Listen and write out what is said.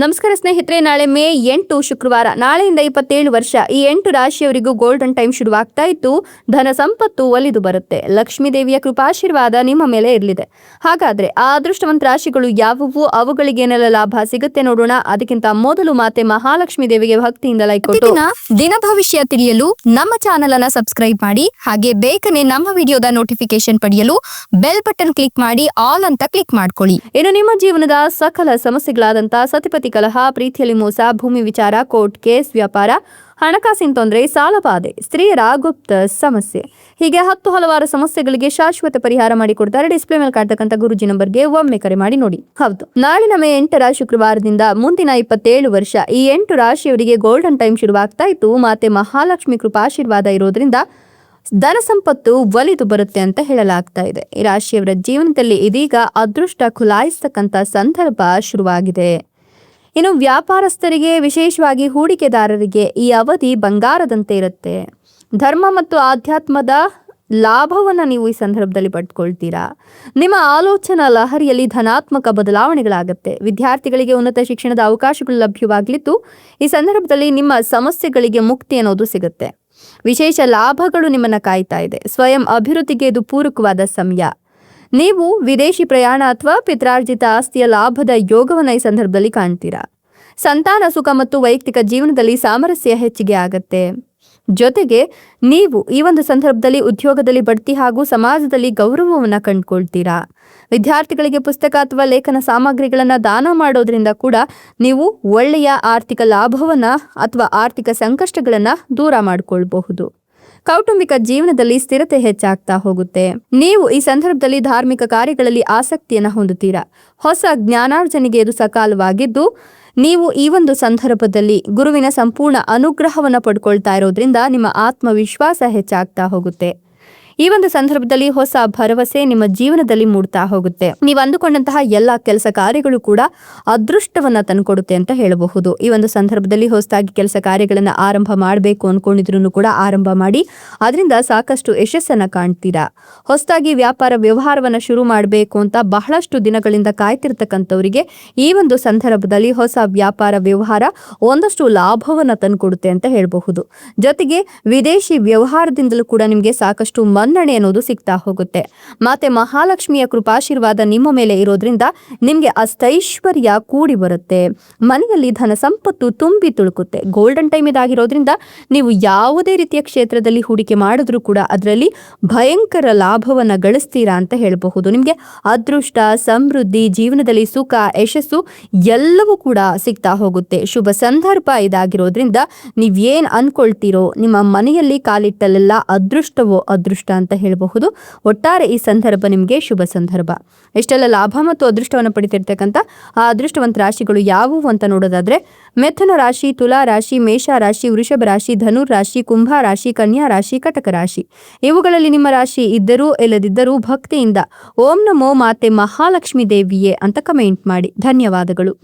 ನಮಸ್ಕಾರ ಸ್ನೇಹಿತರೆ, ನಾಳೆ ಮೇ 8 ಶುಕ್ರವಾರ, ನಾಳೆಯಿಂದ 27 ವರ್ಷ ಈ 8 ರಾಶಿಯವರಿಗೂ ಗೋಲ್ಡನ್ ಟೈಮ್ ಶುರುವಾಗ್ತಾ ಇತ್ತು. ಧನ ಸಂಪತ್ತು ಒಲಿದು ಬರುತ್ತೆ. ಲಕ್ಷ್ಮೀ ದೇವಿಯ ಕೃಪಾಶೀರ್ವಾದ ನಿಮ್ಮ ಮೇಲೆ ಇರಲಿದೆ. ಹಾಗಾದ್ರೆ ಆ ಅದೃಷ್ಟವಂತ ರಾಶಿಗಳು ಯಾವುವು, ಅವುಗಳಿಗೇನೆಲ್ಲ ಲಾಭ ಸಿಗುತ್ತೆ ನೋಡೋಣ. ಅದಕ್ಕಿಂತ ಮೊದಲು ಮಾತೆ ಮಹಾಲಕ್ಷ್ಮೀ ದೇವಿಗೆ ಭಕ್ತಿಯಿಂದ ಲೈಕ್ ಕೊಟ್ಟು ದಿನ ಭವಿಷ್ಯ ತಿಳಿಯಲು ನಮ್ಮ ಚಾನೆಲ್ ಅನ್ನ ಸಬ್ಸ್ಕ್ರೈಬ್ ಮಾಡಿ. ಹಾಗೆ ಬೇಗನೆ ನಮ್ಮ ವಿಡಿಯೋದ ನೋಟಿಫಿಕೇಶನ್ ಪಡೆಯಲು ಬೆಲ್ ಬಟನ್ ಕ್ಲಿಕ್ ಮಾಡಿ ಆಲ್ ಅಂತ ಕ್ಲಿಕ್ ಮಾಡ್ಕೊಳ್ಳಿ. ಇನ್ನು ನಿಮ್ಮ ಜೀವನದ ಸಕಲ ಸಮಸ್ಯೆಗಳಾದಂತ ಸತಿಪತಿ ಕಲಹ, ಪ್ರೀತಿಯಲ್ಲಿ ಮೋಸ, ಭೂಮಿ ವಿಚಾರ, ಕೋರ್ಟ್ ಕೇಸ್, ವ್ಯಾಪಾರ, ಹಣಕಾಸಿನ ತೊಂದರೆ, ಸಾಲಬಾಧೆ, ಸ್ತ್ರೀಯರ ಗುಪ್ತ ಸಮಸ್ಯೆ, ಹೀಗೆ ಹಲವಾರು ಸಮಸ್ಯೆಗಳಿಗೆ ಶಾಶ್ವತ ಪರಿಹಾರ ಮಾಡಿಕೊಡ್ತಾರೆ. ಡಿಸ್ಪ್ಲೇ ಮೇಲೆ ಕಾಡ್ತಕ್ಕಂಥ ಗುರುಜಿ ನಂಬರ್ಗೆ ಒಮ್ಮೆ ಕರೆ ಮಾಡಿ ನೋಡಿ. ಹೌದು, ನಾಳಿನ ಮೇ 8 ಶುಕ್ರವಾರದಿಂದ ಮುಂದಿನ 27 ವರ್ಷ ಈ 8 ರಾಶಿಯವರಿಗೆ ಗೋಲ್ಡನ್ ಟೈಮ್ ಶುರುವಾಗ್ತಾ ಇತ್ತು. ಮಾತೆ ಮಹಾಲಕ್ಷ್ಮಿ ಕೃಪಾಶೀರ್ವಾದ ಇರೋದ್ರಿಂದ ಧನ ಸಂಪತ್ತು ಒಲಿದು ಬರುತ್ತೆ ಅಂತ ಹೇಳಲಾಗ್ತಾ ಇದೆ. ಈ ರಾಶಿಯವರ ಜೀವನದಲ್ಲಿ ಇದೀಗ ಅದೃಷ್ಟ ಖುಲಾಯಿಸ್ತಕ್ಕಂಥ ಸಂದರ್ಭ ಶುರುವಾಗಿದೆ. ಇನ್ನು ವ್ಯಾಪಾರಸ್ಥರಿಗೆ, ವಿಶೇಷವಾಗಿ ಹೂಡಿಕೆದಾರರಿಗೆ ಈ ಅವಧಿ ಬಂಗಾರದಂತೆ ಇರುತ್ತೆ. ಧರ್ಮ ಮತ್ತು ಆಧ್ಯಾತ್ಮದ ಲಾಭವನ್ನು ನೀವು ಈ ಸಂದರ್ಭದಲ್ಲಿ ಪಡ್ಕೊಳ್ತೀರಾ. ನಿಮ್ಮ ಆಲೋಚನಾ ಲಹರಿಯಲ್ಲಿ ಧನಾತ್ಮಕ ಬದಲಾವಣೆಗಳಾಗುತ್ತೆ. ವಿದ್ಯಾರ್ಥಿಗಳಿಗೆ ಉನ್ನತ ಶಿಕ್ಷಣದ ಅವಕಾಶಗಳು ಲಭ್ಯವಾಗಲಿದ್ದು, ಈ ಸಂದರ್ಭದಲ್ಲಿ ನಿಮ್ಮ ಸಮಸ್ಯೆಗಳಿಗೆ ಮುಕ್ತಿ ಅನ್ನೋದು ಸಿಗುತ್ತೆ. ವಿಶೇಷ ಲಾಭಗಳು ನಿಮ್ಮನ್ನ ಕಾಯ್ತಾ ಇದೆ. ಸ್ವಯಂ ಅಭಿವೃದ್ಧಿಗೆ ಇದು ಪೂರಕವಾದ ಸಮಯ. ನೀವು ವಿದೇಶಿ ಪ್ರಯಾಣ ಅಥವಾ ಪಿತ್ರಾರ್ಜಿತ ಆಸ್ತಿಯ ಲಾಭದ ಯೋಗವನ್ನು ಈ ಸಂದರ್ಭದಲ್ಲಿ ಕಾಣ್ತೀರಾ. ಸಂತಾನ ಸುಖ ಮತ್ತು ವೈಯಕ್ತಿಕ ಜೀವನದಲ್ಲಿ ಸಾಮರಸ್ಯ ಹೆಚ್ಚಿಗೆ ಆಗತ್ತೆ. ಜೊತೆಗೆ ನೀವು ಈ ಒಂದು ಸಂದರ್ಭದಲ್ಲಿ ಉದ್ಯೋಗದಲ್ಲಿ ಬಡ್ತಿ ಹಾಗೂ ಸಮಾಜದಲ್ಲಿ ಗೌರವವನ್ನು ಕಂಡುಕೊಳ್ತೀರಾ. ವಿದ್ಯಾರ್ಥಿಗಳಿಗೆ ಪುಸ್ತಕ ಅಥವಾ ಲೇಖನ ಸಾಮಗ್ರಿಗಳನ್ನು ದಾನ ಮಾಡೋದ್ರಿಂದ ಕೂಡ ನೀವು ಒಳ್ಳೆಯ ಆರ್ಥಿಕ ಲಾಭವನ್ನ ಅಥವಾ ಆರ್ಥಿಕ ಸಂಕಷ್ಟಗಳನ್ನ ದೂರ ಮಾಡಿಕೊಳ್ಬಹುದು. ಕೌಟುಂಬಿಕ ಜೀವನದಲ್ಲಿ ಸ್ಥಿರತೆ ಹೆಚ್ಚಾಗ್ತಾ ಹೋಗುತ್ತೆ. ನೀವು ಈ ಸಂದರ್ಭದಲ್ಲಿ ಧಾರ್ಮಿಕ ಕಾರ್ಯಗಳಲ್ಲಿ ಆಸಕ್ತಿಯನ್ನು ಹೊಂದುತ್ತೀರಾ. ಹೊಸ ಜ್ಞಾನಾರ್ಜನೆಗೆ ಇದು ಸಕಾಲವಾಗಿದ್ದು, ನೀವು ಈ ಒಂದು ಸಂದರ್ಭದಲ್ಲಿ ಗುರುವಿನ ಸಂಪೂರ್ಣ ಅನುಗ್ರಹವನ್ನು ಪಡ್ಕೊಳ್ತಾ ಇರೋದ್ರಿಂದ ನಿಮ್ಮ ಆತ್ಮವಿಶ್ವಾಸ ಹೆಚ್ಚಾಗ್ತಾ ಹೋಗುತ್ತೆ. ಈ ಒಂದು ಸಂದರ್ಭದಲ್ಲಿ ಹೊಸ ಭರವಸೆ ನಿಮ್ಮ ಜೀವನದಲ್ಲಿ ಮೂಡ್ತಾ ಹೋಗುತ್ತೆ. ನೀವು ಅಂದುಕೊಂಡಂತಹ ಎಲ್ಲ ಕೆಲಸ ಕಾರ್ಯಗಳು ಕೂಡ ಅದೃಷ್ಟವನ್ನ ತಂದುಕೊಡುತ್ತೆ ಅಂತ ಹೇಳಬಹುದು. ಈ ಒಂದು ಸಂದರ್ಭದಲ್ಲಿ ಹೊಸದಾಗಿ ಕೆಲಸ ಕಾರ್ಯಗಳನ್ನ ಆರಂಭ ಮಾಡಬೇಕು ಅನ್ಕೊಂಡಿದ್ರು ಕೂಡ ಆರಂಭ ಮಾಡಿ ಅದರಿಂದ ಸಾಕಷ್ಟು ಯಶಸ್ಸನ್ನ ಕಾಣ್ತೀರಾ. ಹೊಸದಾಗಿ ವ್ಯಾಪಾರ ವ್ಯವಹಾರವನ್ನ ಶುರು ಮಾಡಬೇಕು ಅಂತ ಬಹಳಷ್ಟು ದಿನಗಳಿಂದ ಕಾಯ್ತಿರ್ತಕ್ಕಂಥವರಿಗೆ ಈ ಒಂದು ಸಂದರ್ಭದಲ್ಲಿ ಹೊಸ ವ್ಯಾಪಾರ ವ್ಯವಹಾರ ಒಂದಷ್ಟು ಲಾಭವನ್ನ ತಂದುಕೊಡುತ್ತೆ ಅಂತ ಹೇಳಬಹುದು. ಜೊತೆಗೆ ವಿದೇಶಿ ವ್ಯವಹಾರದಿಂದಲೂ ಕೂಡ ನಿಮಗೆ ಸಾಕಷ್ಟು ಮನ್ನಣೆ ಅನ್ನೋದು ಸಿಗ್ತಾ ಹೋಗುತ್ತೆ. ಮಾತೆ ಮಹಾಲಕ್ಷ್ಮಿಯ ಕೃಪಾಶೀರ್ವಾದ ನಿಮ್ಮ ಮೇಲೆ ಇರೋದ್ರಿಂದ ನಿಮ್ಗೆ ಅಷ್ಟೈಶ್ವರ್ಯ ಕೂಡಿ ಬರುತ್ತೆ. ಮನೆಯಲ್ಲಿ ಧನ ಸಂಪತ್ತು ತುಂಬಿ ತುಳುಕುತ್ತೆ. ಗೋಲ್ಡನ್ ಟೈಮ್ ಇದಾಗಿರೋದ್ರಿಂದ ನೀವು ಯಾವುದೇ ರೀತಿಯ ಕ್ಷೇತ್ರದಲ್ಲಿ ಹೂಡಿಕೆ ಮಾಡಿದ್ರೂ ಕೂಡ ಅದರಲ್ಲಿ ಭಯಂಕರ ಲಾಭವನ್ನ ಗಳಿಸ್ತೀರಾ ಅಂತ ಹೇಳಬಹುದು. ನಿಮ್ಗೆ ಅದೃಷ್ಟ, ಸಮೃದ್ಧಿ, ಜೀವನದಲ್ಲಿ ಸುಖ, ಯಶಸ್ಸು ಎಲ್ಲವೂ ಕೂಡ ಸಿಗ್ತಾ ಹೋಗುತ್ತೆ. ಶುಭ ಸಂದರ್ಭ ಇದಾಗಿರೋದ್ರಿಂದ ನೀವೇನ್ ಅನ್ಕೊಳ್ತೀರೋ ನಿಮ್ಮ ಮನೆಯಲ್ಲಿ ಕಾಲಿಟ್ಟಲ್ಲೆಲ್ಲ ಅದೃಷ್ಟವೋ ಅದೃಷ್ಟ ಅಂತ ಹೇಳಬಹುದು. ಒಟ್ಟಾರೆ ಈ ಸಂದರ್ಭ ನಿಮಗೆ ಶುಭ ಸಂದರ್ಭ. ಎಷ್ಟೆಲ್ಲ ಲಾಭ ಮತ್ತು ಅದೃಷ್ಟವನ್ನು ಪಡಿತಿರ್ತಕ್ಕಂಥ ಆ ಅದೃಷ್ಟವಂತ ರಾಶಿಗಳು ಯಾವುವು ಅಂತ ನೋಡೋದಾದ್ರೆ, ಮಿಥುನ ರಾಶಿ, ತುಲಾ ರಾಶಿ, ಮೇಷ ರಾಶಿ, ವೃಷಭ ರಾಶಿ, ಧನುರ್ ರಾಶಿ, ಕುಂಭ ರಾಶಿ, ಕನ್ಯಾ ರಾಶಿ, ಕಟಕ ರಾಶಿ. ಇವುಗಳಲ್ಲಿ ನಿಮ್ಮ ರಾಶಿ ಇದ್ದರೂ ಇಲ್ಲದಿದ್ದರೂ ಭಕ್ತಿಯಿಂದ ಓಂ ನಮೋ ಮಾತೆ ಮಹಾಲಕ್ಷ್ಮೀ ದೇವಿಯೇ ಅಂತ ಕಮೆಂಟ್ ಮಾಡಿ. ಧನ್ಯವಾದಗಳು.